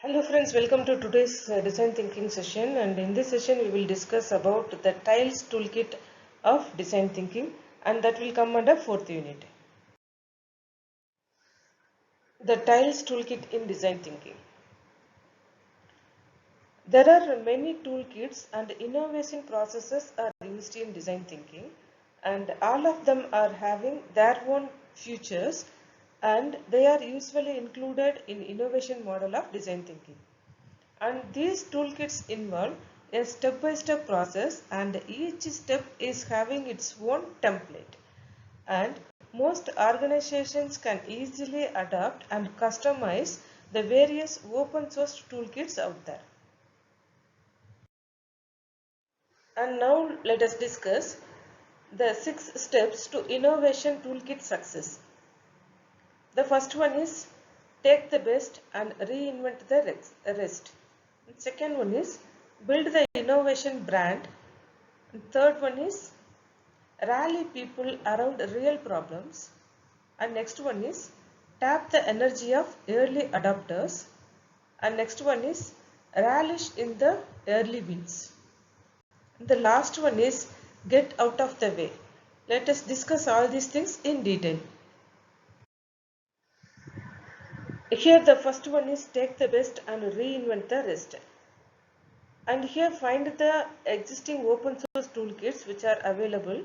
Hello friends, welcome to today's design thinking session, and in this session we will discuss about the tiles toolkit of design thinking, and that will come under fourth unit. The tiles toolkit in design thinking. There are many toolkits and innovation processes are used in design thinking, and all of them are having their own features, and they are usually included in innovation model of design thinking. And these toolkits involve a step-by-step process, and each step is having its own template, and most organizations can easily adapt and customize the various open source toolkits out there. And now let us discuss the 6 steps to innovation toolkit success. The first one is take the best and reinvent the rest. The second one is build the innovation brand. The third one is rally people around real problems. And next one is tap the energy of early adopters. And next one is relish in the early wins. The last one is get out of the way. Let us discuss all these things in detail. Here the first one is take the best and reinvent the rest. And here find the existing open source toolkits which are available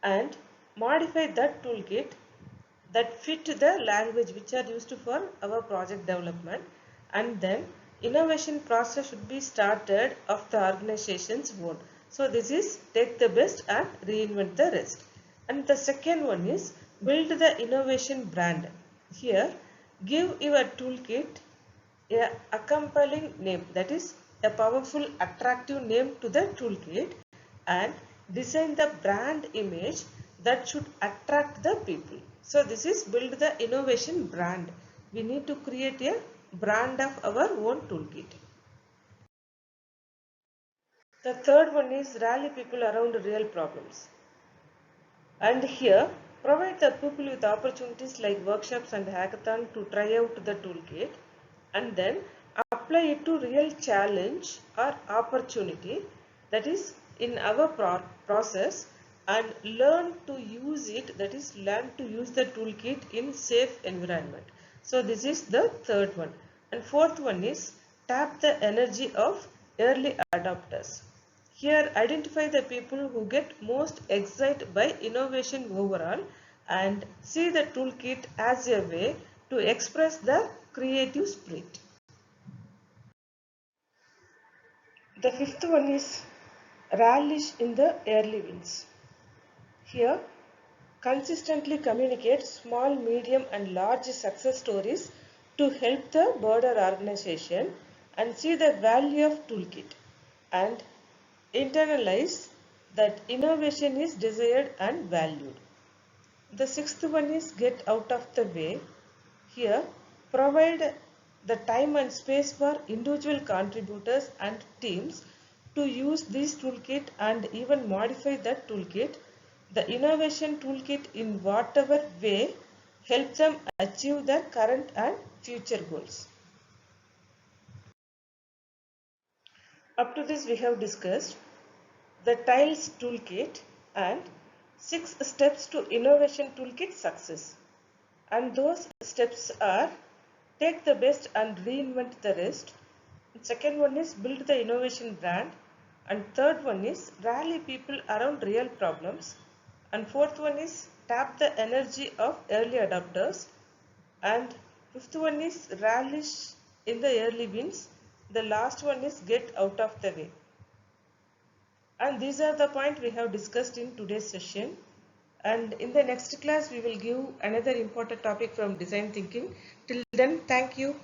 and modify that toolkit that fit the language which are used for our project development, and then innovation process should be started of the organization's own. So this is take the best and reinvent the rest. And the second one is build the innovation brand. Here give your toolkit a compelling name, that is a powerful attractive name to the toolkit, and design the brand image that should attract the people. So this is build the innovation brand. We need to create a brand of our own toolkit. The third one is rally people around real problems. And here provide the people with opportunities like workshops and hackathon to try out the toolkit, and then apply it to real challenge or opportunity that is in our process, and learn to use it, that is learn to use the toolkit in safe environment. So this is the third one. And fourth one is tap the energy of early adopters. Here identify the people who get most excited by innovation overall, and see the toolkit as a way to express the creative spirit. The fifth one is relish in the early wins. Here consistently communicate small, medium and large success stories to help the broader organization, and see the value of toolkit, and internalize that innovation is desired and valued. The sixth one is get out of the way. Here provide the time and space for individual contributors and teams to use this toolkit and even modify that toolkit, the innovation toolkit, in whatever way help them achieve their current and future goals. Up to this we have discussed the tiles toolkit and 6 steps to innovation toolkit success. And those steps are take the best and reinvent the rest. Second one is build the innovation brand. And third one is rally people around real problems. And fourth one is tap the energy of early adopters. And fifth one is relish in the early wins. The last one is get out of the way. And these are the points we have discussed in today's session. And in the next class, we will give another important topic from design thinking. Till then, thank you.